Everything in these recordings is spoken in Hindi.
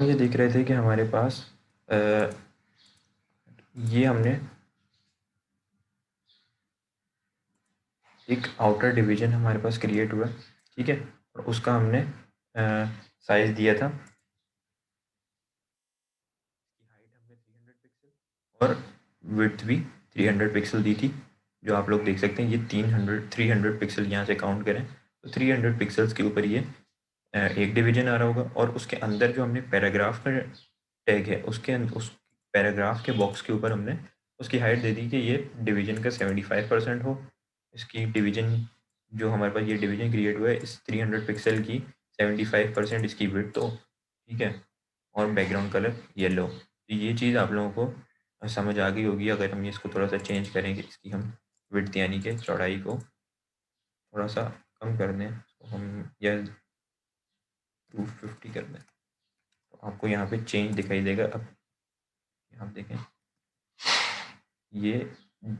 हम ये देख रहे थे कि हमारे पास अ, ये हमने एक आउटर डिवीजन हमारे पास क्रिएट हुआ, ठीक है, और उसका हमने साइज दिया था, हाइट हमने 300 पिक्सल और विड्थ भी 300 पिक्सल दी थी, जो आप लोग देख सकते हैं। ये 300 पिक्सल यहाँ से काउंट करें तो 300 पिक्सल्स के ऊपर ये एक डिवीजन आ रहा होगा, और उसके अंदर जो हमने पैराग्राफ का टैग है उस पैराग्राफ के बॉक्स के ऊपर हमने उसकी हाइट दे दी कि ये डिवीजन का 75% हो। इसकी डिवीजन जो हमारे पास ये डिवीजन क्रिएट हुआ है इस 300 पिक्सल की 75% इसकी विड्थ हो, ठीक है, और बैकग्राउंड कलर येलो। तो ये चीज़ आप लोगों को समझ आ गई होगी। अगर हम इसको थोड़ा सा चेंज करेंगे, इसकी हम विड्थ यानी कि चौड़ाई को थोड़ा सा कम कर दें, तो हम या 250 कर दें, तो आपको यहाँ पे चेंज दिखाई देगा। अब आप देखें, ये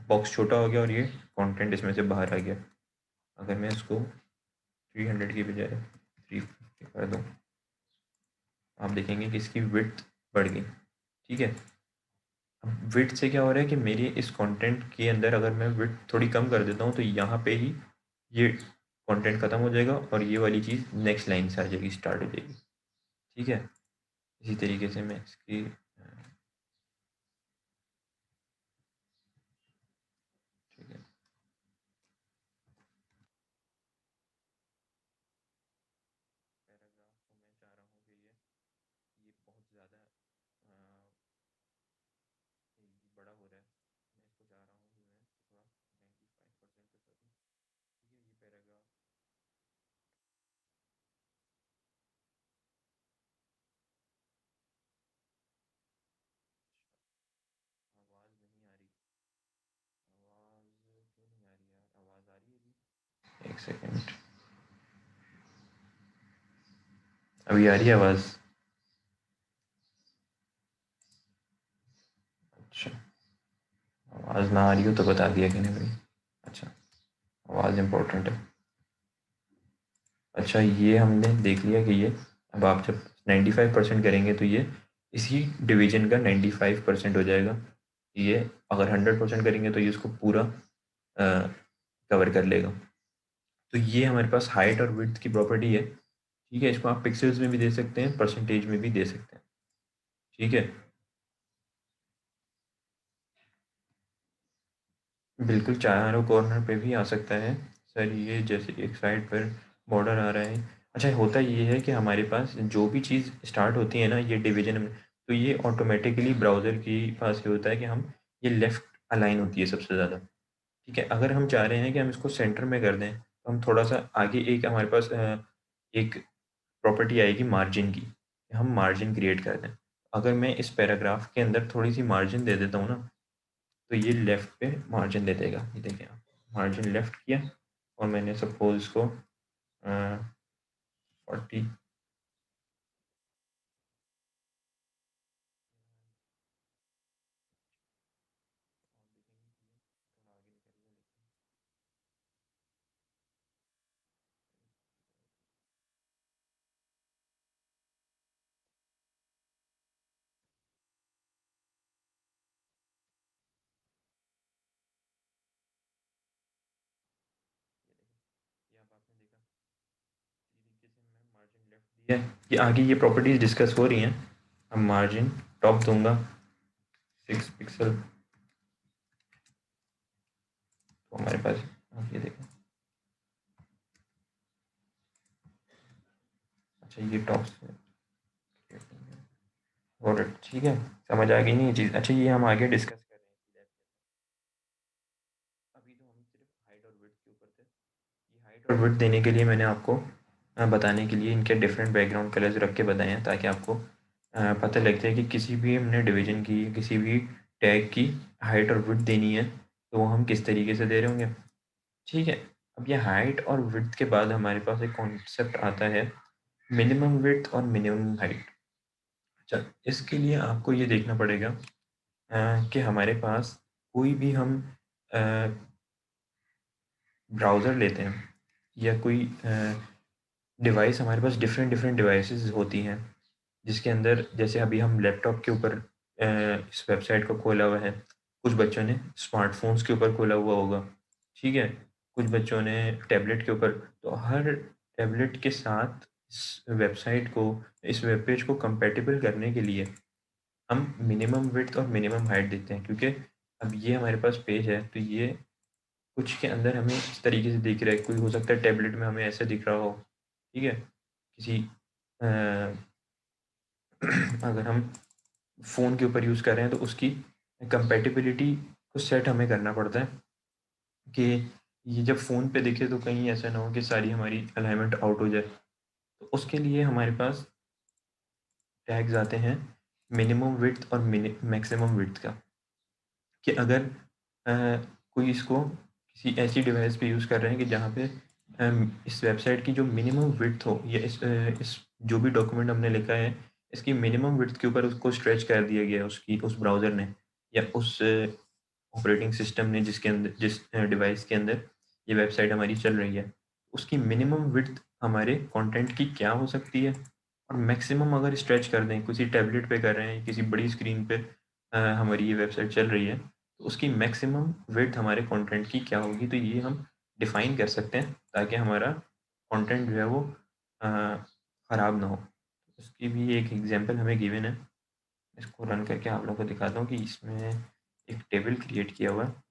बॉक्स छोटा हो गया और ये कंटेंट इसमें से बाहर आ गया। अगर मैं इसको 300 की बजाय 350 कर दूँ, आप देखेंगे कि इसकी विड्थ बढ़ गई, ठीक है। अब विड्थ से क्या हो रहा है कि मेरी इस कंटेंट के अंदर अगर मैं विड्थ थोड़ी कम कर देता हूँ तो यहाँ पे ही ये कंटेंट ख़त्म हो जाएगा और ये वाली चीज़ नेक्स्ट लाइन से आ जाएगी, स्टार्ट हो जाएगी, ठीक है। इसी तरीके से मैं इसकी ठीक है, पैराग्राफ को मैं चाह रहा हूँ कि ये बहुत ज़्यादा ये बड़ा हो रहा है। मैं इसको चाह रहा हूँ कि मैं थोड़ा 95% पे कर दूँ, ठीक है। ये पैराग्राफ आवाज़ नहीं आ रही, आवाज़ क्यों नहीं आ रही यार? आवाज़ आ रही है अभी? एक सेकेंड, अभी आ रही है आवाज़? अच्छा, आवाज़ ना आ रही हो तो बता दिया कि नहीं भाई। अच्छा, आवाज़ इम्पोर्टेंट है। अच्छा, ये हमने देख लिया कि ये अब आप जब 95% करेंगे तो ये इसी डिवीजन का 95% हो जाएगा। ये अगर 100% करेंगे तो ये इसको पूरा कवर कर लेगा। तो ये हमारे पास हाइट और विड्थ की प्रॉपर्टी है, ठीक है। इसको आप पिक्सल्स में भी दे सकते हैं, परसेंटेज में भी दे सकते हैं, ठीक है। बिल्कुल, चारों कॉर्नर पे भी आ सकता है सर। ये जैसे एक साइड पर बॉर्डर आ रहा है। अच्छा, होता ये है कि हमारे पास जो भी चीज़ स्टार्ट होती है ना ये डिवीजन में, तो ये ऑटोमेटिकली ब्राउज़र के पास ये होता है कि हम ये लेफ़्ट अलाइन होती है सबसे ज़्यादा, ठीक है। अगर हम चाह रहे हैं कि हम इसको सेंटर में कर दें, तो हम थोड़ा-सा आगे एक हमारे पास एक प्रॉपर्टी आएगी मार्जिन की, हम मार्जिन क्रिएट कर दें। अगर मैं इस पैराग्राफ के अंदर थोड़ी-सी मार्जिन दे देता हूँ ना, तो ये लेफ़्ट पे मार्जिन दे देगा। ये देखें आप, मार्जिन लेफ़्ट किया और मैंने सपोज़ इसको 40 ये अब आपने देखा, तरीके से मैं मार्जिन लेफ़्ट दिया। ये आगे ये प्रॉपर्टीज़ डिस्कस हो रही हैं। अब मार्जिन टॉप दूँगा 6 पिक्सल, तो हमारे पास आप ये देखें। अच्छा, ये टॉप से गॉट इट, ठीक है। समझ आ गई नहीं ये चीज़? अच्छा, ये हम आगे डिस्कस कर रहे हैं। अभी तो हम सिर्फ हाइट और विड्थ के ऊपर थे। ये हाइट और विड्थ देने के लिए मैंने आपको बताने के लिए इनके डिफरेंट बैकग्राउंड कलर्स रख के बताए हैं, ताकि आपको पता लग जाए कि किसी भी हमने डिवीजन की, किसी भी टैग की हाइट और विड्थ देनी है तो वो हम किस तरीके से दे रहे होंगे, ठीक है। अब ये हाइट और विड्थ के बाद हमारे पास एक कॉन्सेप्ट आता है मिनिमम विड्थ और मिनिमम हाइट। अच्छा, इसके लिए आपको ये देखना पड़ेगा कि हमारे पास कोई भी हम ब्राउज़र लेते हैं या कोई डिवाइस, हमारे पास डिफरेंट डिफरेंट डिवाइसेस होती हैं, जिसके अंदर जैसे अभी हम लैपटॉप के ऊपर इस वेबसाइट को खोला हुआ है, कुछ बच्चों ने स्मार्टफ़ोन्स के ऊपर खोला हुआ होगा, ठीक है? कुछ बच्चों ने टैबलेट के ऊपर, तो हर टैबलेट के साथ इस वेब पेज को कंपैटिबल करने के लिए हम मिनिमम विड्थ और मिनिमम हाइट देते हैं, क्योंकि अब ये हमारे पास पेज है, तो ये कुछ के अंदर हमें इस तरीके से दिख रहा है, कोई हो सकता है टैबलेट में हमें ऐसे दिख रहा हो, ठीक है? किसी अ, अगर हम फ़ोन के ऊपर यूज़ कर रहे हैं तो उसकी कंपैटिबिलिटी को सेट हमें करना पड़ता है कि ये जब फ़ोन पे दिखे तो कहीं ऐसा ना हो कि सारी हमारी अलाइनमेंट आउट हो जाए। तो उसके लिए हमारे पास टैग्स आते हैं मिनिमम विड्थ और मैक्सिमम विड्थ का, कि अगर अ, कोई इसको किसी ऐसी डिवाइस पे यूज़ कर रहे हैं कि जहाँ पे इस वेबसाइट की जो मिनिमम विड्थ हो, या इस जो भी डॉक्यूमेंट हमने लिखा है, इसकी मिनिमम विड्थ के ऊपर उसको स्ट्रेच कर दिया गया है उसकी उस ब्राउज़र ने, या उस ऑपरेटिंग सिस्टम ने जिस डिवाइस के अंदर ये वेबसाइट हमारी चल रही है, उसकी मिनिमम विड्थ हमारे कंटेंट की क्या हो सकती है, और मैक्सिमम अगर स्ट्रेच कर दें, किसी टैबलेट पे कर रहे हैं, किसी बड़ी स्क्रीन पे हमारी ये वेबसाइट चल रही है, तो उसकी मैक्सिमम विड्थ हमारे कंटेंट की क्या होगी, तो ये हम डिफ़ाइन कर सकते हैं ताकि हमारा कंटेंट जो है वो ख़राब ना हो। उसकी भी एक एग्ज़ाम्पल हमें गिवन है, इसको रन करके आप लोगों को दिखाता हूँ कि इसमें एक टेबल क्रिएट किया हुआ है।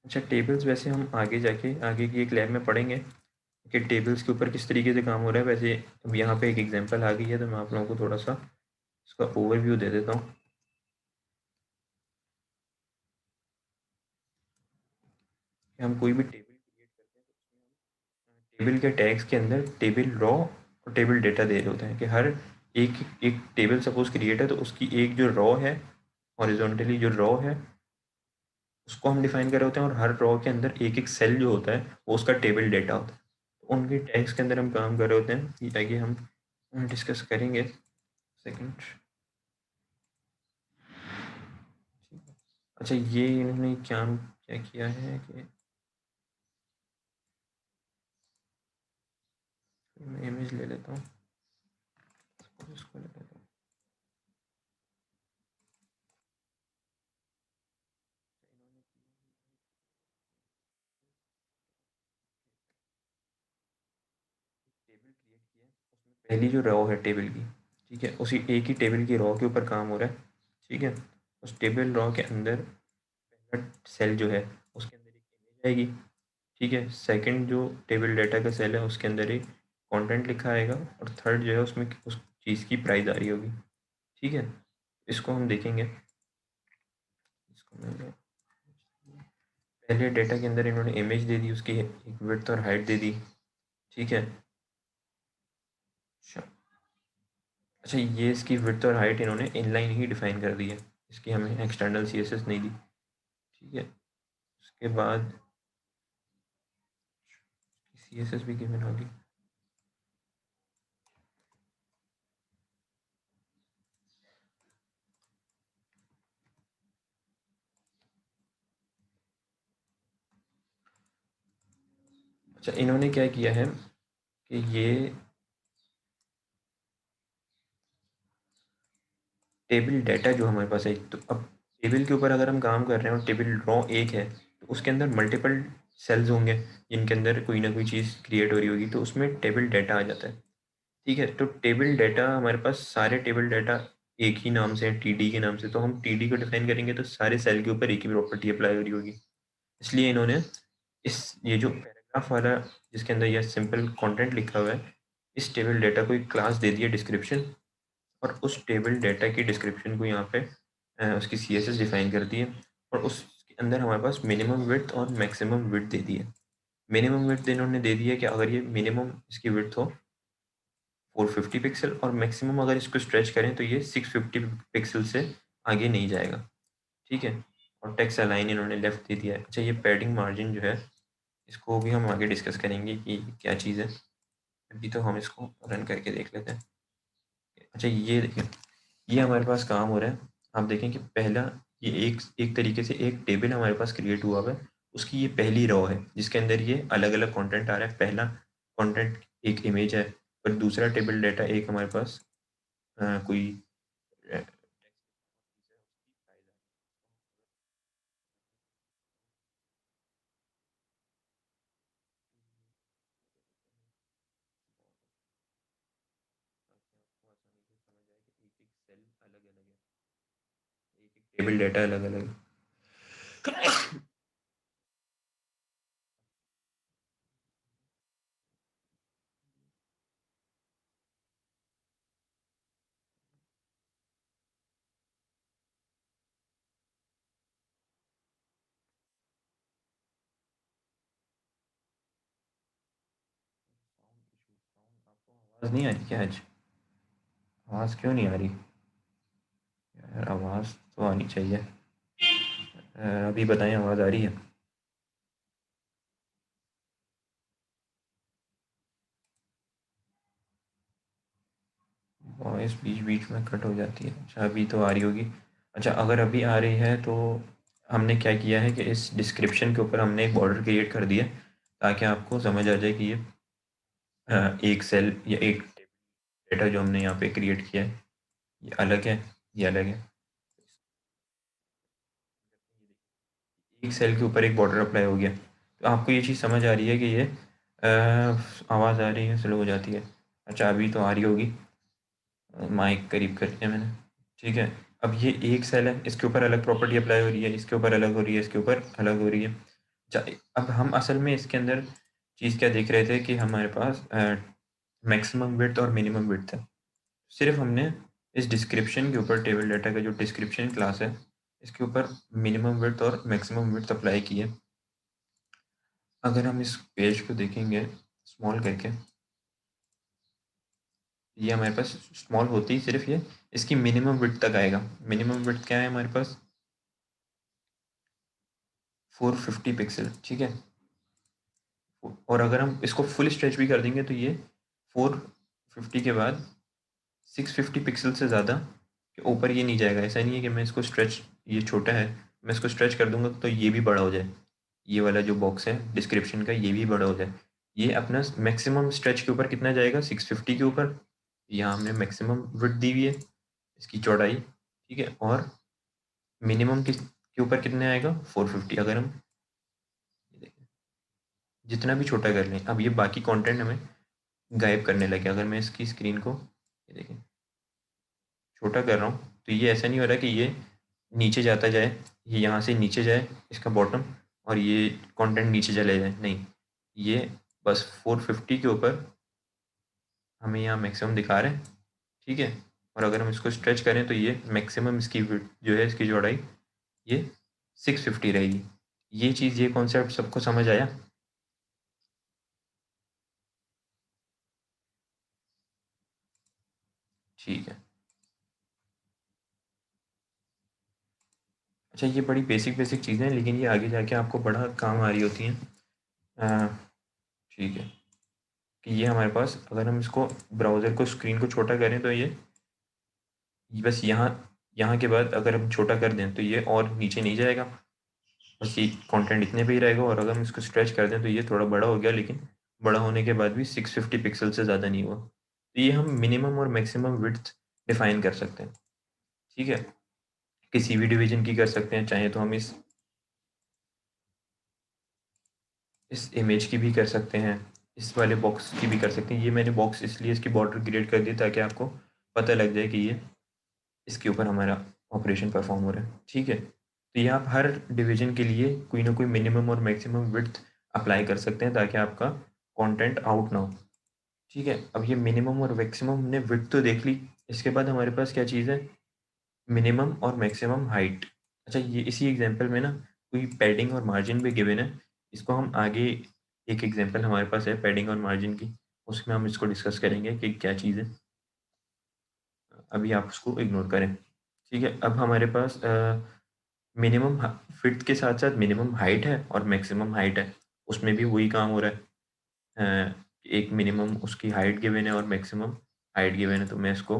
अच्छा, टेबल्स वैसे हम आगे जाके आगे की एक लैब में पढ़ेंगे कि टेबल्स के ऊपर किस तरीके से काम हो रहा है। वैसे अब यहाँ पे एक एग्जांपल आ गई है, तो मैं आप लोगों को थोड़ा सा इसका ओवरव्यू दे देता हूँ कि हम कोई भी टेबल क्रिएट करते हैं तो उसमें टेबल के टैग्स के अंदर टेबल रॉ और टेबल डेटा दे रहे होते हैं, कि हर एक एक टेबल सपोज क्रिएट है तो उसकी एक जो रॉ है, हॉरिजॉन्टली जो रॉ है उसको हम डिफाइन कर रहे होते हैं, और हर रॉ के अंदर एक एक सेल जो होता है वो उसका टेबल डेटा होता है। तो उनके टैग्स के अंदर हम काम कर रहे होते हैं, ये आगे हम डिस्कस करेंगे। सेकंड। अच्छा, ये इन्होंने क्या क्या किया है कि मैं इमेज ले लेता हूँ, इसको ले लेता हूँ। टेबल क्रिएट किया है, उसमें पहली जो रॉ है टेबल की, ठीक है, उसी एक ही टेबल की रॉ के ऊपर काम हो रहा है, ठीक है। उस टेबल रॉ के अंदर पहला सेल जो है उसके अंदर एक इमेज आएगी, ठीक है। सेकंड जो टेबल डाटा का सेल है उसके अंदर एक कंटेंट लिखा आएगा, और थर्ड जो है उसमें उस चीज़ की प्राइस आ रही होगी, ठीक है। इसको हम देखेंगे। इसको मैंने पहले डेटा के अंदर इन्होंने इमेज दे दी, उसकी एक विड्थ और हाइट दे दी, ठीक है। अच्छा, अच्छा, ये इसकी विड्थ और हाइट इन्होंने इनलाइन ही डिफाइन कर दी है, इसकी हमें एक्सटर्नल सीएसएस नहीं दी, ठीक है। उसके बाद सीएसएस भी गिवन होगी। अच्छा, इन्होंने क्या किया है कि ये टेबल डाटा जो हमारे पास है, तो अब टेबल के ऊपर अगर हम काम कर रहे हैं और टेबल रॉ एक है, तो उसके अंदर मल्टीपल सेल्स होंगे जिनके अंदर कोई ना कोई चीज़ क्रिएट हो रही होगी, तो उसमें टेबल डाटा आ जाता है, ठीक है। तो टेबल डाटा हमारे पास सारे टेबल डाटा एक ही नाम से है, टीडी के नाम से, तो हम टीडी को डिफाइन करेंगे तो सारे सेल के ऊपर एक ही प्रॉपर्टी अप्लाई हो रही होगी। इसलिए इन्होंने इस ये जो पैराग्राफ वाला जिसके अंदर यह सिंपल कंटेंट लिखा हुआ है, इस टेबल डाटा को एक क्लास दे दिया डिस्क्रिप्शन, और उस टेबल डाटा की डिस्क्रिप्शन को यहाँ पे उसकी सीएसएस डिफाइन कर दी है, और उसके अंदर हमारे पास मिनिमम विड्थ और मैक्सिमम विड्थ दे दी है। मिनिमम विड्थ इन्होंने दे दी है कि अगर ये मिनिमम इसकी विड्थ हो 450 पिक्सल, और मैक्सिमम अगर इसको स्ट्रेच करें तो ये 650 पिक्सल से आगे नहीं जाएगा, ठीक है। और टेक्स्ट अलाइन इन्होंने लेफ्ट दे दिया है। अच्छा, ये पैडिंग मार्जिन जो है इसको भी हम आगे डिस्कस करेंगे कि क्या चीज़ है। अभी तो हम इसको रन करके देख लेते हैं। अच्छा ये देखिए, ये हमारे पास काम हो रहा है। आप देखें कि पहला ये एक एक तरीके से एक टेबल हमारे पास क्रिएट हुआ हुआ है, उसकी ये पहली रो है जिसके अंदर ये अलग-अलग कंटेंट आ रहा है। पहला कंटेंट एक इमेज है और दूसरा टेबल डाटा एक हमारे पास कोई टेबल डाटा अलग-अलग है। आवाज़ नहीं आ रही क्या आज? आवाज़ क्यों नहीं आ रही? यार आवाज़ तो आनी चाहिए। अभी बताएं आवाज़ आ रही है? वॉइस बीच-बीच में कट हो जाती है। अच्छा अभी तो आ रही होगी। अच्छा अगर अभी आ रही है तो हमने क्या किया है कि इस डिस्क्रिप्शन के ऊपर हमने एक बॉर्डर क्रिएट कर दिया ताकि आपको समझ आ जाए कि ये एक सेल या एक डेटा जो हमने यहाँ पे क्रिएट किया है ये अलग है, ये अलग है। एक सेल के ऊपर एक बॉर्डर अप्लाई हो गया। तो आपको ये चीज़ समझ आ रही है कि ये आवाज़ आ रही है, स्लो हो जाती है। अच्छा अभी तो आ रही होगी। माइक करीब कर लिया मैंने। ठीक है। अब ये एक सेल है, इसके ऊपर अलग प्रॉपर्टी अप्लाई हो रही है, इसके ऊपर अलग हो रही है, इसके ऊपर अलग हो रही है। अब हम असल में इसके अंदर चीज़ क्या देख रहे थे कि हमारे पास मैक्सिमम विड्थ और मिनिमम विड्थ है। सिर्फ हमने इस डिस्क्रिप्शन के ऊपर टेबल डाटा का जो डिस्क्रिप्शन क्लास है, इसके ऊपर मिनिमम विड्थ और मैक्सिमम विड्थ अप्लाई की है। अगर हम इस पेज को देखेंगे स्मॉल करके, ये हमारे पास स्मॉल होती ही सिर्फ ये इसकी मिनिमम विड्थ तक आएगा। मिनिमम विड्थ क्या है हमारे पास? 450 पिक्सल, ठीक है। और अगर हम इसको फुल स्ट्रेच भी कर देंगे तो ये 450 के बाद 650 पिक्सल से ज़्यादा के ऊपर ये नहीं जाएगा। ऐसा नहीं है कि मैं इसको स्ट्रेच, ये छोटा है, मैं इसको स्ट्रेच कर दूंगा तो ये भी बड़ा हो जाए, ये वाला जो बॉक्स है डिस्क्रिप्शन का ये भी बड़ा हो जाए। ये अपना मैक्सिमम स्ट्रेच के ऊपर कितना जाएगा? 650 के ऊपर। यहाँ हमने मैक्सिमम विड्थ दी हुई है, इसकी चौड़ाई, ठीक है। और मिनिमम के ऊपर कितने आएगा? 450। अगर हम जितना भी छोटा कर लें, अब ये बाकी कंटेंट हमें गायब करने लगे। अगर मैं इसकी स्क्रीन को ये देखें छोटा कर रहा हूँ तो ये ऐसा नहीं हो रहा कि ये नीचे जाता जाए, ये यहाँ से नीचे जाए इसका बॉटम और ये कंटेंट नीचे चले जाए, नहीं। ये बस 450 के ऊपर हमें यहाँ मैक्सिमम दिखा रहे हैं, ठीक है। और अगर हम इसको स्ट्रेच करें तो ये मैक्सिमम इसकी width जो है, इसकी चौड़ाई ये 650 रहेगी। ये चीज़, ये कॉन्सेप्ट सबको समझ आया? ठीक है। अच्छा ये बड़ी बेसिक बेसिक चीज़ें हैं लेकिन ये आगे जाके आपको बड़ा काम आ रही होती हैं। अ, ठीक है कि ये हमारे पास अगर हम इसको ब्राउज़र को स्क्रीन को छोटा करें तो ये बस यहाँ यहाँ के बाद अगर हम छोटा कर दें तो ये और नीचे नहीं जाएगा, बस ये कंटेंट इतने पे ही रहेगा। और अगर हम इसको स्ट्रेच कर दें तो ये थोड़ा बड़ा हो गया, लेकिन बड़ा होने के बाद भी 650 पिक्सल से ज़्यादा नहीं हुआ। तो ये हम मिनिमम और मैक्सिमम विड्थ डिफाइन कर सकते हैं, ठीक है। किसी भी डिवीजन की कर सकते हैं, चाहे तो हम इस इमेज की भी कर सकते हैं, इस वाले बॉक्स की भी कर सकते हैं। ये मैंने बॉक्स इसलिए इसकी बॉर्डर क्रिएट कर दी ताकि आपको पता लग जाए कि ये इसके ऊपर हमारा ऑपरेशन परफॉर्म हो रहा है, ठीक है। तो ये आप हर डिवीजन के लिए कोई ना कोई मिनिमम और मैक्सिमम विड्थ अप्लाई कर सकते हैं ताकि आपका कंटेंट आउट ना हो, ठीक है। अब ये मिनिमम और मैक्सिमम हमने विड्थ तो देख ली, इसके बाद हमारे पास क्या चीज़ है? मिनिमम और मैक्सिमम हाइट। अच्छा ये इसी एग्जांपल में ना कोई पैडिंग और मार्जिन भी गिवन है, इसको हम आगे एक एग्जांपल हमारे पास है पैडिंग और मार्जिन की, उसमें हम इसको डिस्कस करेंगे कि क्या चीज़ है। अभी आप उसको इग्नोर करें, ठीक है। अब हमारे पास मिनिमम विड्थ के साथ साथ मिनिमम हाइट है और मैक्सिमम हाइट है। उसमें भी वही काम हो रहा है। एक मिनिमम उसकी हाइट गिवन है और मैक्सिमम हाइट गिवन है। तो मैं इसको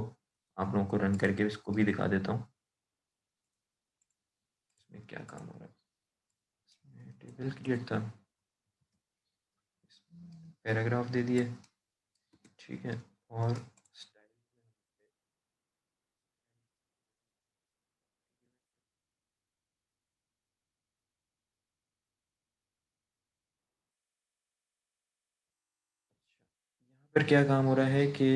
आप लोगों को रन करके इसको भी दिखा देता हूँ इसमें क्या काम हो रहा है। इसमें टेबल क्रिएट था, पैराग्राफ दे दिए, ठीक है। और स्टाइल, यहाँ पर क्या काम हो रहा है कि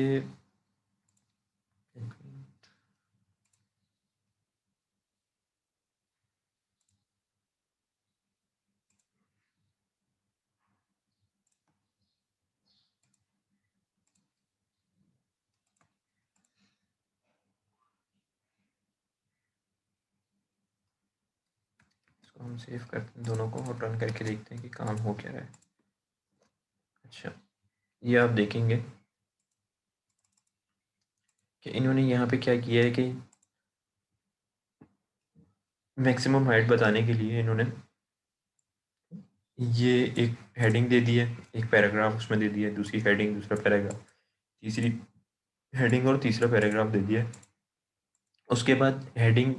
इसको हम सेव करते हैं दोनों को और रन करके देखते हैं कि काम हो क्या रहा है। अच्छा, ये आप देखेंगे कि इन्होंने यहाँ पे क्या किया है कि मैक्सिमम हाइट बताने के लिए इन्होंने ये एक हेडिंग दे दी है, एक पैराग्राफ उसमें दे दिया है, दूसरी हेडिंग, दूसरा पैराग्राफ, तीसरी हेडिंग और तीसरा पैराग्राफ दे दिया है। उसके बाद हेडिंग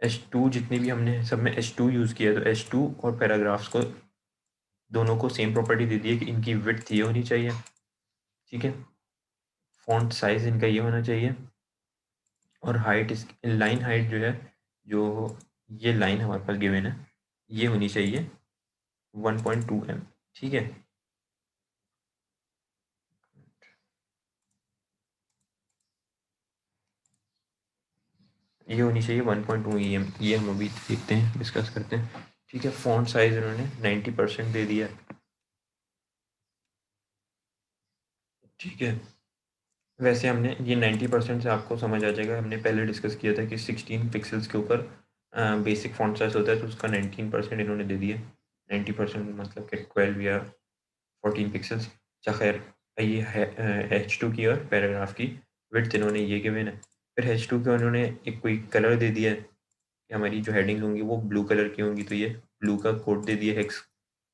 H2 जितनी भी हमने सब में H2 यूज़ किया, तो H2 और पैराग्राफ्स को दोनों को सेम प्रॉपर्टी दे दी है कि इनकी विड्थ ये होनी चाहिए, ठीक है। फॉन्ट साइज इनका ये होना चाहिए और हाइट, इस लाइन हाइट जो है, जो ये लाइन हमारे पास गिवन है, ये होनी चाहिए 1.2 m, ठीक है। ये होनी चाहिए 1.2 em, ये हम अभी देखते हैं, डिस्कस करते हैं, ठीक है। फॉन्ट साइज इन्होंने 90% दे दिया, ठीक है। वैसे हमने ये 90% से आपको समझ आ जाएगा, हमने पहले डिस्कस किया था कि 16 पिक्सल्स के ऊपर बेसिक फॉन्ट साइज होता है, तो उसका 19% इन्होंने दे दिया। 90% मतलब कि 12 या 14 पिक्सल्स। अच्छा खैर, ये है H2 की और पैराग्राफ की विड्थ इन्होंने ये गिवन है। फिर H2 का उन्होंने एक कोई कलर दे दिया है कि हमारी जो हेडिंग्स होंगी वो ब्लू कलर की होंगी, तो ये ब्लू का कोड दे दिया हेक्स।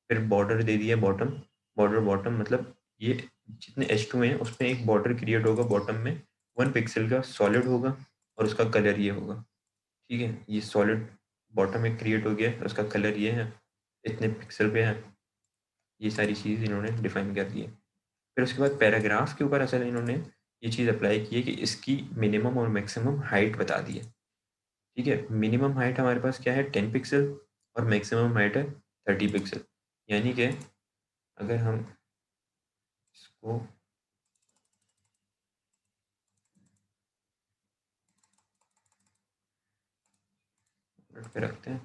फिर बॉर्डर दे दिया बॉटम, बॉर्डर बॉटम मतलब ये जितने H2 हैं उसमें एक बॉर्डर क्रिएट होगा बॉटम में, 1 पिक्सल का सॉलिड होगा और उसका कलर ये होगा, ठीक है। ये सॉलिड बॉटम में क्रिएट हो गया, उसका कलर ये है, इतने पिक्सल पे है। ये सारी चीज़ इन्होंने डिफाइन कर दी है। फिर उसके बाद पैराग्राफ के ऊपर असल इन्होंने ये चीज़ अप्लाई की है कि इसकी मिनिमम और मैक्सिमम हाइट बता दी है, ठीक है। मिनिमम हाइट हमारे पास क्या है, 10 पिक्सल, और मैक्सिमम हाइट है 30 पिक्सल। यानी कि अगर हम इसको मिनट पे रखते हैं,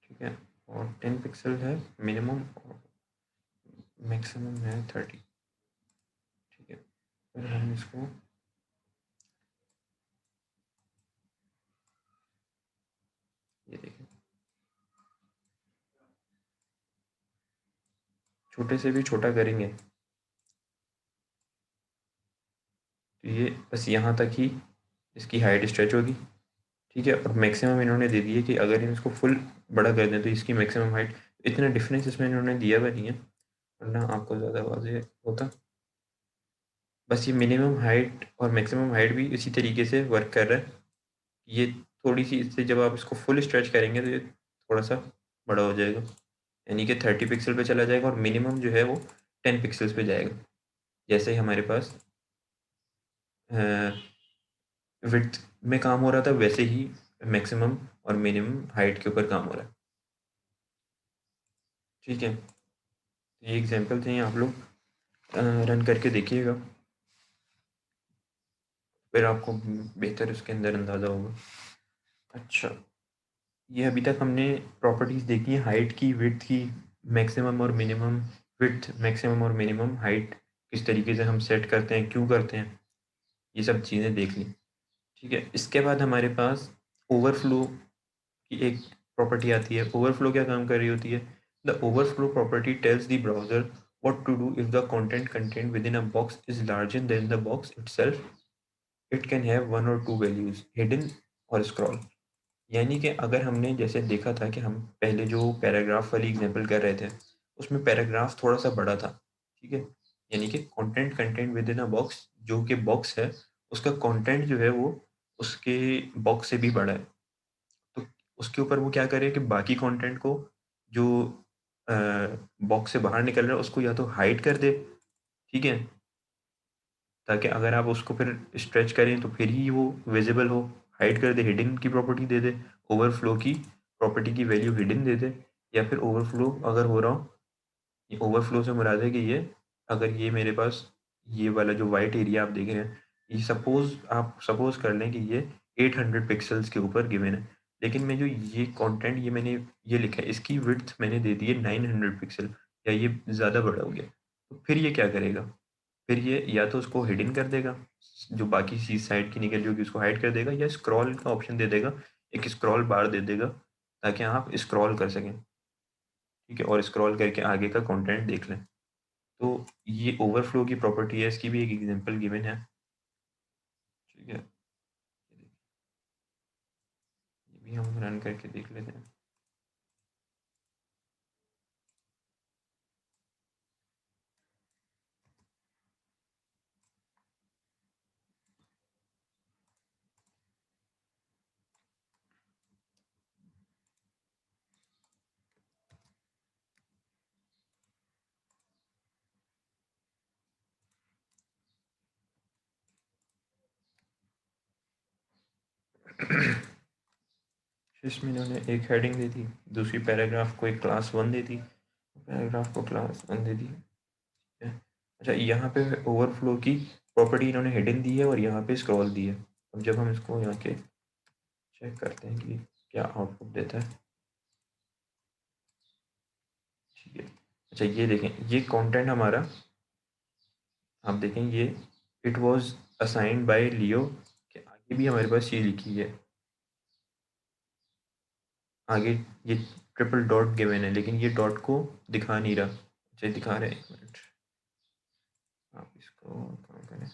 ठीक है। और 10 पिक्सल है मिनिमम और मैक्सिमम है 30, ठीक है। फिर हम इसको ये देखें, छोटे से भी छोटा करेंगे तो ये बस यहाँ तक ही इसकी हाइट स्ट्रेच होगी, ठीक है। और मैक्सिमम इन्होंने दे दिया कि अगर हम इसको फुल बड़ा कर दें तो इसकी मैक्सिमम हाइट, इतना डिफरेंस इसमें इन्होंने दिया हुआ नहीं है, वरना आपको ज़्यादा वाज़ेह होता। बस ये मिनिमम हाइट और मैक्सिमम हाइट भी इसी तरीके से वर्क कर रहा है। ये थोड़ी सी इससे जब आप इसको फुल स्ट्रेच करेंगे तो ये थोड़ा सा बड़ा हो जाएगा, यानी कि 30 पिक्सल पे चला जाएगा और मिनिमम जो है वो 10 पिक्सल्स पे जाएगा। जैसे ही हमारे पास विड्थ में काम हो रहा था, वैसे ही मैक्सिमम और मिनिमम हाइट के ऊपर काम हो रहा है, ठीक है। ये एग्जांपल थे, आप लोग रन करके देखिएगा, फिर आपको बेहतर इसके अंदर अंदाज़ा होगा। अच्छा, ये अभी तक हमने प्रॉपर्टीज़ देखी हैं हाइट की, विड्थ की, मैक्सिमम और मिनिमम विड्थ, मैक्सिमम और मिनिमम हाइट किस तरीके से हम सेट करते हैं, क्यों करते हैं, ये सब चीज़ें देख ली, ठीक है। इसके बाद हमारे पास ओवरफ्लो की एक प्रॉपर्टी आती है। ओवरफ्लो क्या काम कर रही होती है, the overflow property tells the browser what to do if the content contained within a box is larger than the box itself. It can have one or two values, hidden or scroll. यानी कि अगर हमने जैसे देखा था कि हम पहले जो पैराग्राफ वाली एग्जांपल कर रहे थे, उसमें पैराग्राफ थोड़ा सा बड़ा था, ठीक है, यानी कि content content with in a box, जो कि बॉक्स है उसका कंटेंट जो है वो उसके बॉक्स से भी बड़ा है। तो उसके ऊपर वो क्या करे कि बाकी कंटेंट को जो बॉक्स से बाहर निकल रहा है उसको या तो हाइड कर दे, ठीक है, ताकि अगर आप उसको फिर स्ट्रेच करें तो फिर ही वो विजिबल हो। हाइड कर दे, हिडन की प्रॉपर्टी दे दे, ओवरफ्लो की प्रॉपर्टी की वैल्यू हिडन दे दे, या फिर ओवरफ्लो अगर हो रहा हो, ये ओवरफ्लो से मुराद है कि ये अगर ये मेरे पास ये वाला जो वाइट एरिया आप देख रहे हैं, ये सपोज आप सपोज कर लें कि ये 800 पिक्सल्स के ऊपर गिवन है, लेकिन मैं जो ये कंटेंट ये मैंने ये लिखा है इसकी विड्थ मैंने दे दी है 900 पिक्सल, या ये ज़्यादा बड़ा हो गया, तो फिर ये क्या करेगा, फिर ये या तो उसको हिडन कर देगा, जो बाकी चीज़ साइड की निकल जाएगी उसको हाइड कर देगा, या स्क्रॉल का ऑप्शन दे देगा, एक स्क्रॉल बार दे देगा ताकि आप स्क्रॉल कर सकें, ठीक है, और स्क्रॉल करके आगे का कंटेंट देख लें। तो ये ओवरफ्लो की प्रॉपर्टी है, इसकी भी एक एग्जांपल गिवन है, ठीक है, ये भी हम रन करके देख लेते हैं। इसमें इन्होंने एक हेडिंग दे दी, दूसरी पैराग्राफ को एक क्लास वन दे दी, पैराग्राफ को क्लास वन दे दी, ठीक है। अच्छा, यहाँ पे ओवरफ्लो की प्रॉपर्टी इन्होंने हिडन दी है और यहाँ पे स्क्रॉल दी है। अब जब हम इसको यहाँ के चेक करते हैं कि क्या आउटपुट देता है, ठीक है। अच्छा, ये देखें, ये कंटेंट हमारा, आप देखें ये इट वाज असाइंड बाय लियो, कि आगे भी हमारे पास ये लिखी है, आगे ये ट्रिपल डॉट गिवन है लेकिन ये डॉट को दिखा नहीं रहा। अच्छा, दिखा रहे हैं, एक मिनट, आप इसको काम करें,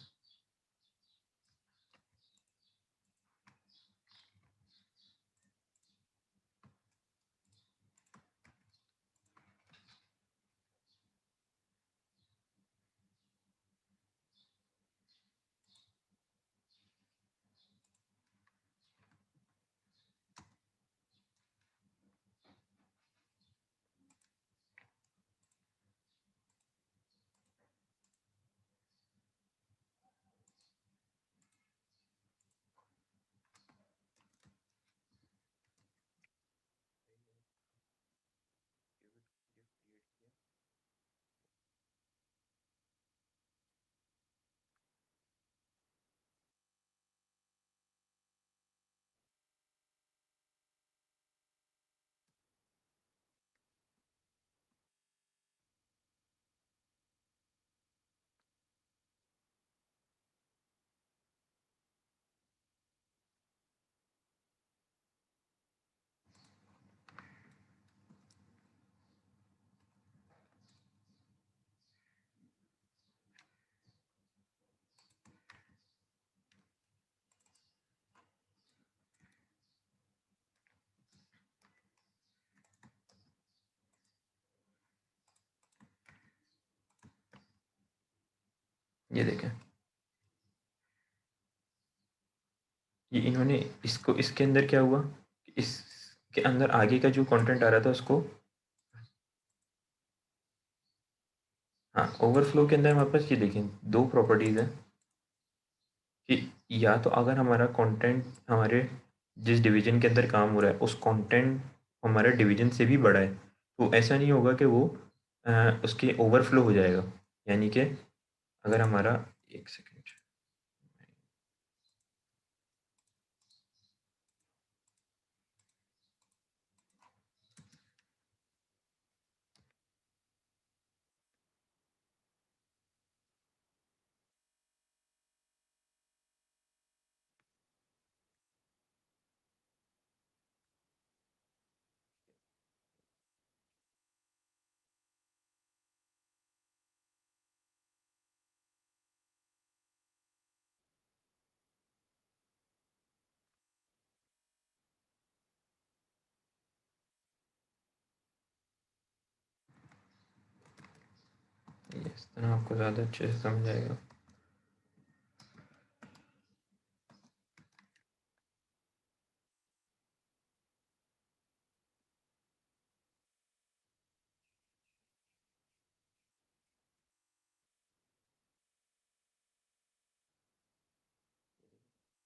ये देखें, ये इन्होंने इसको इसके अंदर क्या हुआ, इसके अंदर आगे का जो कंटेंट आ रहा था उसको, हाँ, ओवरफ्लो के अंदर हमारे पास ये देखें दो प्रॉपर्टीज़ हैं कि या तो अगर हमारा कंटेंट हमारे जिस डिवीजन के अंदर काम हो रहा है उस कंटेंट हमारे डिवीजन से भी बड़ा है, तो ऐसा नहीं होगा कि वो उसके ओवरफ्लो हो जाएगा, यानी कि अगर हमारा, एक सेकंड, इस तरह आपको ज़्यादा अच्छे से समझ आएगा।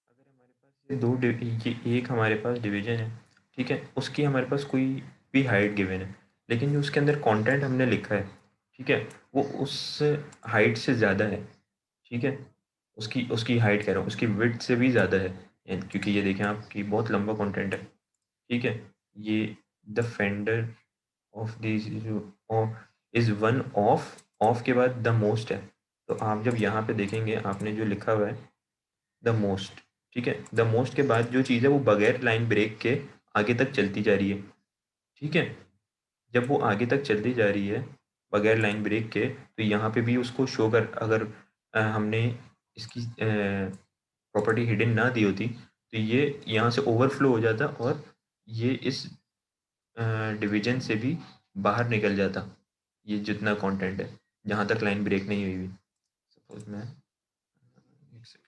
अगर हमारे पास ये ये एक हमारे पास डिवीजन है, ठीक है, उसकी हमारे पास कोई भी हाइट गिवन है, लेकिन जो उसके अंदर कंटेंट हमने लिखा है, ठीक है, वो उस हाइट से ज़्यादा है, ठीक है, उसकी उसकी हाइट कह रहा हूँ, उसकी विड्थ से भी ज़्यादा है, क्योंकि ये देखें आपकी बहुत लंबा कंटेंट है, ठीक है, ये the fender of this is one of के बाद द मोस्ट है। तो आप जब यहाँ पे देखेंगे आपने जो लिखा हुआ है द मोस्ट, ठीक है, द मोस्ट के बाद जो चीज़ है वो बगैर लाइन ब्रेक के आगे तक चलती जा रही है, ठीक है, जब वो आगे तक चलती जा रही है बगैर लाइन ब्रेक के, तो यहाँ पे भी उसको शो कर, अगर हमने इसकी प्रॉपर्टी हिडन ना दी होती तो ये यहाँ से ओवरफ्लो हो जाता और ये इस डिवीजन से भी बाहर निकल जाता, ये जितना कंटेंट है जहाँ तक लाइन ब्रेक नहीं हुई हुई। सपोज मैं एक सेकेंड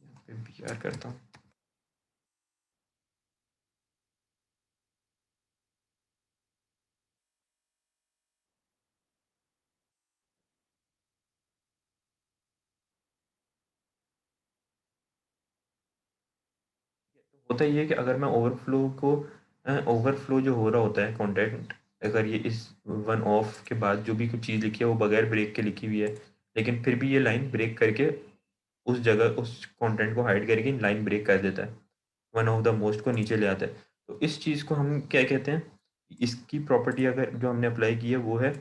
यहाँ पे बी आर करता हूँ। होता ये है कि अगर मैं ओवरफ्लो जो हो रहा होता है कंटेंट, अगर ये इस वन ऑफ के बाद जो भी कुछ चीज़ लिखी है वो बगैर ब्रेक के लिखी हुई है, लेकिन फिर भी ये लाइन ब्रेक करके उस जगह उस कंटेंट को हाइड करके लाइन ब्रेक कर देता है, वन ऑफ द मोस्ट को नीचे ले आता है। तो इस चीज़ को हम क्या कहते हैं, इसकी प्रॉपर्टी अगर जो हमने अप्लाई की है वो है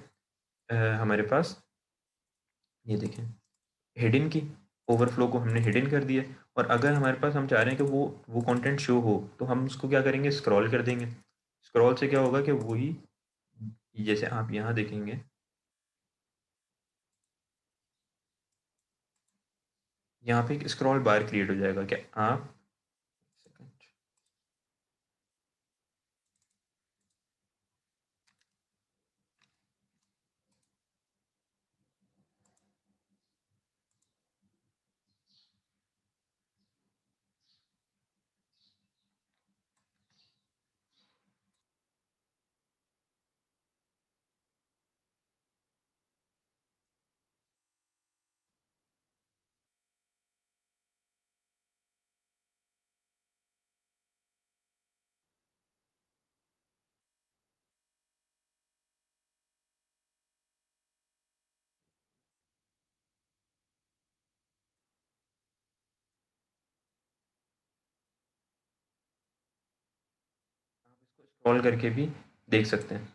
हमारे पास, ये देखें, हिडन की, ओवरफ्लो को हमने हिडन कर दिया। और अगर हमारे पास हम चाह रहे हैं कि वो कंटेंट शो हो तो हम उसको क्या करेंगे, स्क्रॉल कर देंगे। स्क्रॉल से क्या होगा कि वही, जैसे आप यहाँ देखेंगे, यहाँ पे एक स्क्रॉल बार क्रिएट हो जाएगा। क्या आप इसको स्क्रॉल करके भी देख सकते हैं,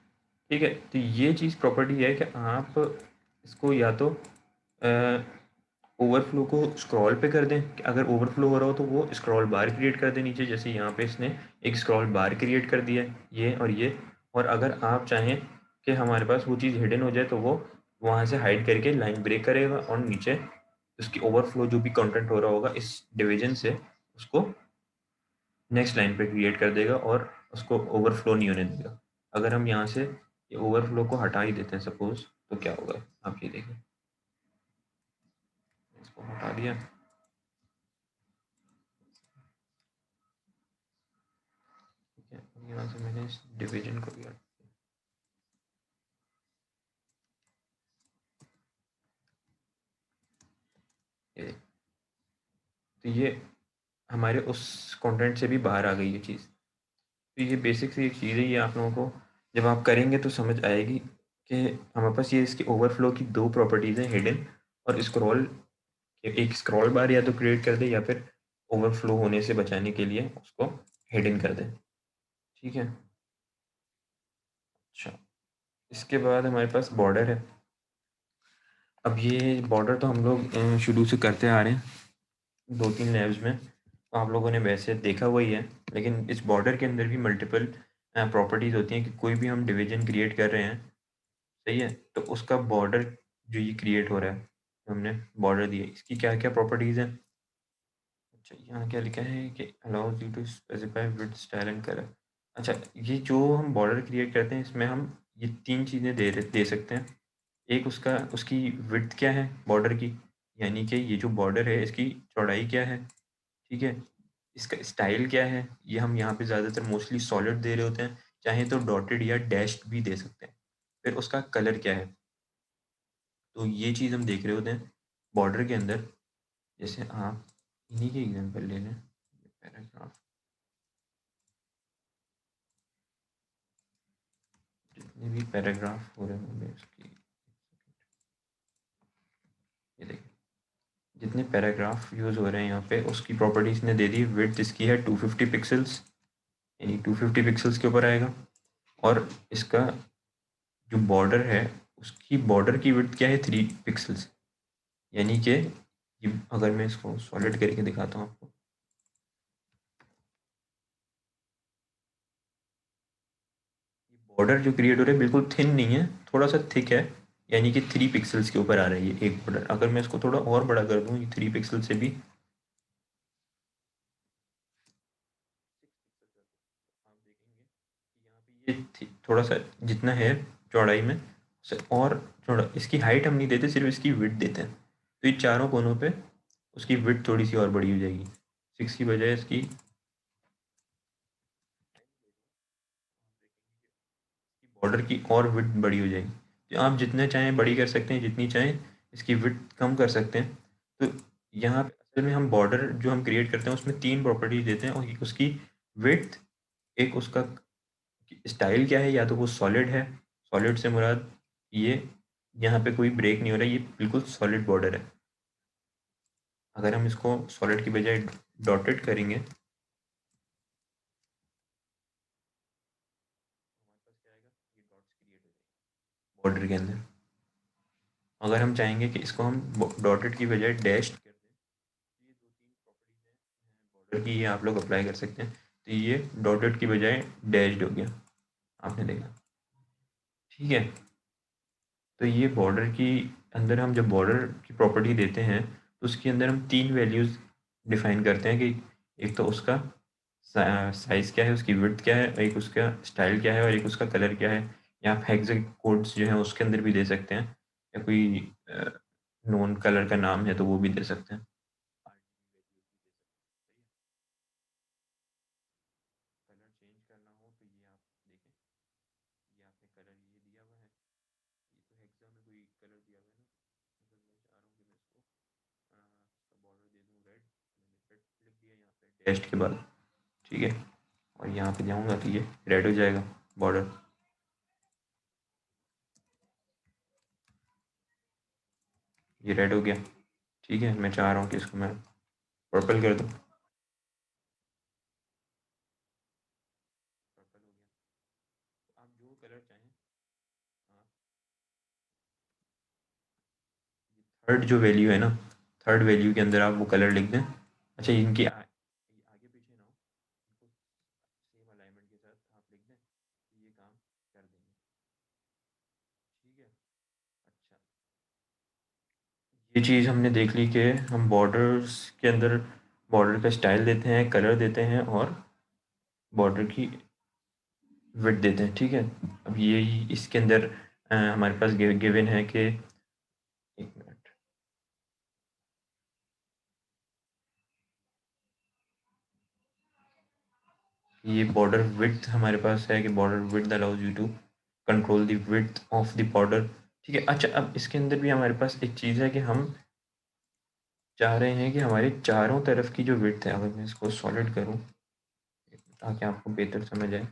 ठीक है। तो ये चीज़ प्रॉपर्टी है कि आप इसको या तो ओवरफ्लो को स्क्रॉल पे कर दें, कि अगर ओवरफ्लो हो रहा हो तो वो स्क्रॉल बार क्रिएट कर दें नीचे, जैसे यहाँ पे इसने एक स्क्रॉल बार क्रिएट कर दिया है, ये और ये। और अगर आप चाहें कि हमारे पास वो चीज़ हिडन हो जाए तो वो वहाँ से हाइड करके लाइन ब्रेक करेगा और नीचे उसकी ओवरफ्लो जो भी कंटेंट हो रहा होगा इस डिवीजन से उसको नेक्स्ट लाइन पे क्रिएट कर देगा और उसको ओवरफ्लो नहीं होने देगा। अगर हम यहाँ से ये ओवरफ्लो को हटा ही देते हैं सपोज, तो क्या होगा आप ये देखें, इसको हटा दिया, ठीक है, अब यहाँ से मैंने इस डिवीजन को भी हटा दिया। तो ये हमारे उस कंटेंट से भी बाहर आ गई ये चीज़। तो ये बेसिक सी एक चीज़ है, ये आप लोगों को जब आप करेंगे तो समझ आएगी कि हमारे पास ये इसकी ओवरफ्लो की दो प्रॉपर्टीज़ हैं, हिडन और स्क्रॉल। एक स्क्रॉल बार या तो क्रिएट कर दे या फिर ओवरफ्लो होने से बचाने के लिए उसको हिडन कर दें, ठीक है। अच्छा, इसके बाद हमारे पास बॉर्डर है। अब ये बॉर्डर तो हम लोग शुरू से करते आ रहे हैं 2-3 लैब्स में, तो आप लोगों ने वैसे देखा हुआ ही है, लेकिन इस बॉर्डर के अंदर भी मल्टीपल प्रॉपर्टीज़ होती हैं कि कोई भी हम डिवीजन क्रिएट कर रहे हैं, सही है, तो उसका बॉर्डर जो ये क्रिएट हो रहा है, जो हमने बॉर्डर दिया, इसकी क्या-क्या प्रॉपर्टीज़ हैं? अच्छा, यहाँ क्या लिखा है कि allows you to specify width, style and colour. अच्छा, ये जो हम बॉर्डर क्रिएट करते हैं इसमें हम ये 3 चीज़ें दे सकते हैं। एक उसका उसकी विड्थ क्या है बॉर्डर की, यानी कि ये जो बॉर्डर है इसकी चौड़ाई क्या है, ठीक है? इसका स्टाइल क्या है, ये हम यहाँ पे ज़्यादातर मोस्टली सॉलिड दे रहे होते हैं, चाहे तो डॉटेड या डैश्ड भी दे सकते हैं। फिर उसका कलर क्या है, तो ये चीज़ हम देख रहे होते हैं बॉर्डर के अंदर। जैसे आप इन्हीं के एग्जांपल ले लें, पैराग्राफ जितने भी पैराग्राफ हो रहे होंगे उसकी, ये देखिए जितने पैराग्राफ यूज़ हो रहे हैं यहाँ पे उसकी प्रॉपर्टीज़ ने दे दी। विड्थ इसकी है 250 पिक्सेल्स, यानी 250 पिक्सेल्स के ऊपर आएगा। और इसका जो बॉर्डर है उसकी बॉर्डर की विड्थ क्या है 3 पिक्सेल्स, यानी कि ये अगर मैं इसको सॉलिड करके दिखाता हूँ आपको, ये बॉर्डर जो क्रिएट हो रहा है बिल्कुल थिन नहीं है, थोड़ा सा थिक है, यानी कि 3 पिक्सेल्स के ऊपर आ रहा है ये एक बॉर्डर। अगर मैं इसको थोड़ा और बड़ा कर दूँ, ये 3 पिक्सल से भी आप देखेंगे कि यहाँ पे ये थोड़ा सा जितना है चौड़ाई में उससे और थोड़ा, इसकी हाइट हम नहीं देते, सिर्फ इसकी विड्थ देते हैं। तो ये चारों कोनों पे उसकी विड्थ थोड़ी सी और बड़ी हो जाएगी, 6 की बजाय इसकी बॉर्डर की और विड्थ बड़ी हो जाएगी। तो आप जितने चाहें बड़ी कर सकते हैं, जितनी चाहें इसकी विड्थ कम कर सकते हैं। तो यहाँ पे असल में हम बॉर्डर जो हम क्रिएट करते हैं उसमें 3 प्रॉपर्टीज देते हैं, और एक उसकी विड्थ, एक उसका स्टाइल क्या है, या तो वो सॉलिड है, सॉलिड से मुराद ये यहाँ पे कोई ब्रेक नहीं हो रहा है, ये बिल्कुल सॉलिड बॉर्डर है। अगर हम इसको सॉलिड की बजाय डॉटेड करेंगे, हमारे पास क्या आएगा, ये डॉट्स क्रिएट हो जाएंगे बॉर्डर के अंदर। अगर हम चाहेंगे कि इसको हम डॉटेड की बजाय डैश कर दें, तो ये दो तीन प्रॉपर्टीज हैं बॉर्डर की, ये आप लोग अप्लाई कर सकते हैं। तो ये डॉटेड की बजाय डैश्ड हो गया, आपने देखा, ठीक है? तो ये बॉर्डर की अंदर हम जब बॉर्डर की प्रॉपर्टी देते हैं तो उसके अंदर हम 3 वैल्यूज़ डिफ़ाइन करते हैं कि एक तो उसका साइज़ क्या है, उसकी विड्थ क्या है, एक उसका स्टाइल क्या है, और एक उसका कलर क्या है। या आप हेक्सा कोड्स जो हैं उसके अंदर भी दे सकते हैं, या कोई नोन कलर का नाम है तो वो भी दे सकते हैं। कलर चेंज करना हो तो ये आप देखें, ये आपने कलर ये दिया हुआ है, ये तो हेक्सा में कोई कलर दिया हुआ है ना। अगर मैं चाह रहा हूँ कि मैं इसको इसका बॉर्डर दे दूँ रेड, मैंने रेड लिख दिया यहाँ पे टेस्ट के बाद, ठीक है? और यहाँ पे जाऊँगा तो ये रेड हो जाएगा बॉर्डर, ये रेड हो गया, ठीक है? मैं चाह रहा हूँ कि इसको मैं पर्पल कर दूँ, पर्पल हो गया। तो आप जो कलर चाहें, हाँ, थर्ड जो वैल्यू है ना, थर्ड वैल्यू के अंदर आप वो कलर लिख दें। अच्छा, इनके आगे पीछे ना हो, इनको सेम अलाइनमेंट के साथ आप लिख दें, तो ये काम कर देंगे, ठीक है? अच्छा, ये चीज़ हमने देख ली कि हम बॉर्डर्स के अंदर बॉर्डर का स्टाइल देते हैं, कलर देते हैं, और बॉर्डर की विड्थ देते हैं, ठीक है? अब ये इसके अंदर हमारे पास गिवन है कि, एक मिनट, ये बॉर्डर विड्थ हमारे पास है कि border width allows you to control the width of the border, ठीक है? अच्छा, अब इसके अंदर भी हमारे पास एक चीज़ है कि हम चाह रहे हैं कि हमारे चारों तरफ की जो विड्थ है, अगर मैं इसको सॉलिड करूं ताकि आपको बेहतर समझ आए,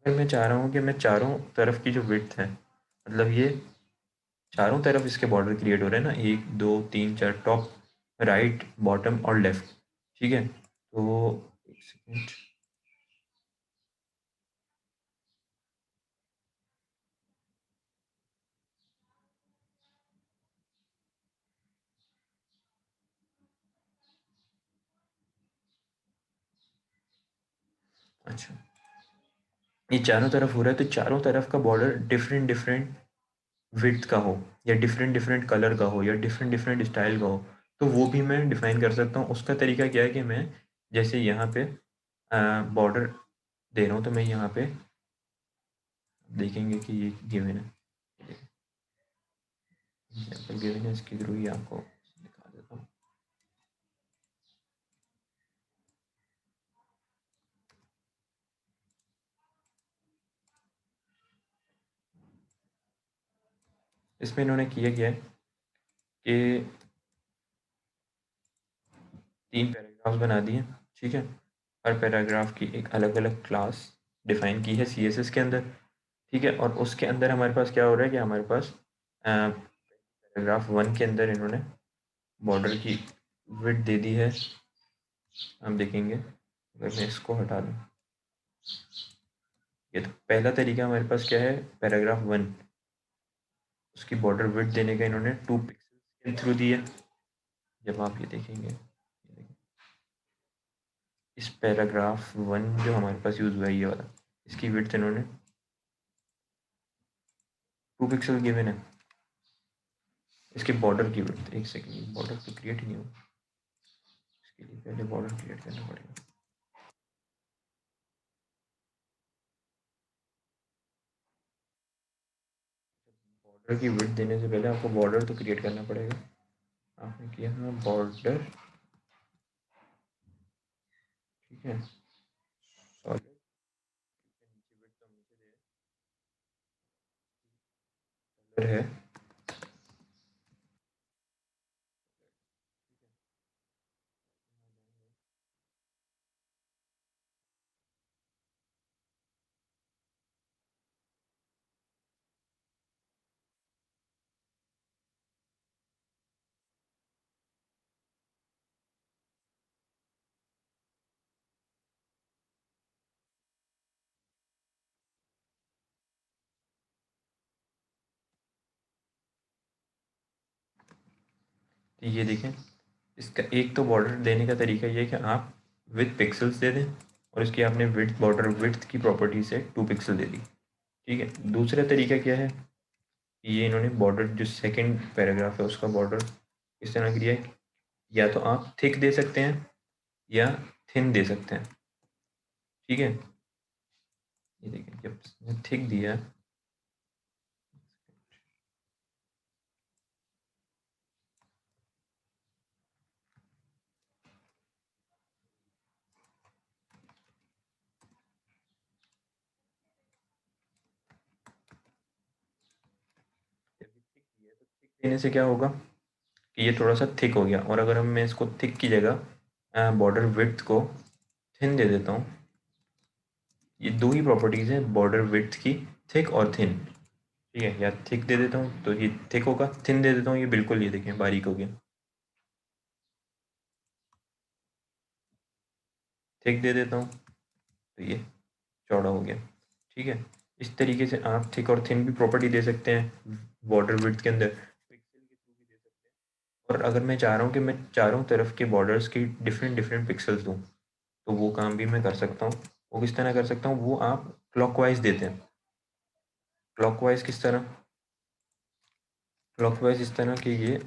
अगर मैं चाह रहा हूँ कि मैं चारों तरफ की जो विड्थ है, मतलब ये चारों तरफ इसके बॉर्डर क्रिएट हो रहे हैं ना, 1 2 3 4, टॉप, राइट, बॉटम और लेफ्ट, ठीक है? तो एक सेकेंड, अच्छा, ये चारों तरफ हो रहा है तो चारों तरफ का बॉर्डर डिफरेंट डिफरेंट विड्थ का हो, या डिफरेंट डिफरेंट कलर का हो, या डिफरेंट डिफरेंट स्टाइल का हो, तो वो भी मैं डिफाइन कर सकता हूँ। उसका तरीका क्या है कि मैं जैसे यहाँ पे बॉर्डर दे रहा हूँ, तो मैं यहाँ पे देखेंगे कि ये गिवन है, एग्जाम्पल गिवन है, इसके थ्रू ही आपको दिखा देता हूँ। इसमें इन्होंने किया क्या है कि 3 पैराग्राफ्स बना दिए, ठीक है। हर पैराग्राफ की एक अलग अलग क्लास डिफाइन की है CSS के अंदर, ठीक है। और उसके अंदर हमारे पास क्या हो रहा है कि हमारे पास पैराग्राफ 1 के अंदर इन्होंने बॉर्डर की विड्थ दे दी है। हम देखेंगे अगर मैं इसको हटा दूँ, ये तो पहला तरीका हमारे पास क्या है, पैराग्राफ 1 उसकी बॉर्डर विड्थ देने का इन्होंने 2 पिक्सेल्स के थ्रू दी है। जब आप ये देखेंगे, इस पैराग्राफ 1 जो हमारे पास यूज़ हुआ है ये वाला, इसकी विड्थ इन्होंने 2 पिक्सल गिवन है। इसके बॉर्डर की विड्थ, एक सेकंड, बॉर्डर तो क्रिएट ही नहीं हुआ, इसके लिए पहले बॉर्डर क्रिएट करना पड़ेगा। बॉर्डर की विड्थ देने से पहले आपको बॉर्डर तो क्रिएट करना पड़ेगा। आपने किया है बॉर्डर, ठीक है, सॉलिड है। तो ये देखें, इसका एक तो बॉर्डर देने का तरीका ये है कि आप विथ पिक्सल्स दे दें, और इसकी आपने विड्थ, बॉर्डर विड्थ की प्रॉपर्टी से 2 पिक्सल दे दी, ठीक है। दूसरा तरीका क्या है, ये इन्होंने बॉर्डर जो सेकंड पैराग्राफ है उसका बॉर्डर इस तरह किया है, या तो आप थिक दे सकते हैं या थिन दे सकते हैं, ठीक है। ये देखिए जब थिक दिया, देने से क्या होगा कि ये थोड़ा सा थिक हो गया। और अगर हम मैं इसको थिक की जगह बॉर्डर विड्थ को थिन दे देता हूँ, ये दो ही प्रॉपर्टीज़ हैं बॉर्डर विड्थ की, थिक और थिन, ठीक है। या थिक दे देता हूँ तो ये थिक होगा, थिन दे देता हूँ ये बिल्कुल, ये देखें बारीक हो गया। थिक दे देता हूँ तो ये चौड़ा हो गया, ठीक है। इस तरीके से आप थिक और थिन भी प्रॉपर्टी दे सकते हैं बॉर्डर विड्थ के अंदर, पिक्सल के थ्रू भी दे सकते हैं। और अगर मैं चाह रहा हूँ कि मैं चारों तरफ के बॉर्डर्स की डिफरेंट डिफरेंट पिक्सल्स दूँ, तो वो काम भी मैं कर सकता हूँ। वो किस तरह कर सकता हूँ, वो आप क्लॉकवाइज देते हैं। क्लॉकवाइज किस तरह, क्लॉकवाइज इस तरह कि ये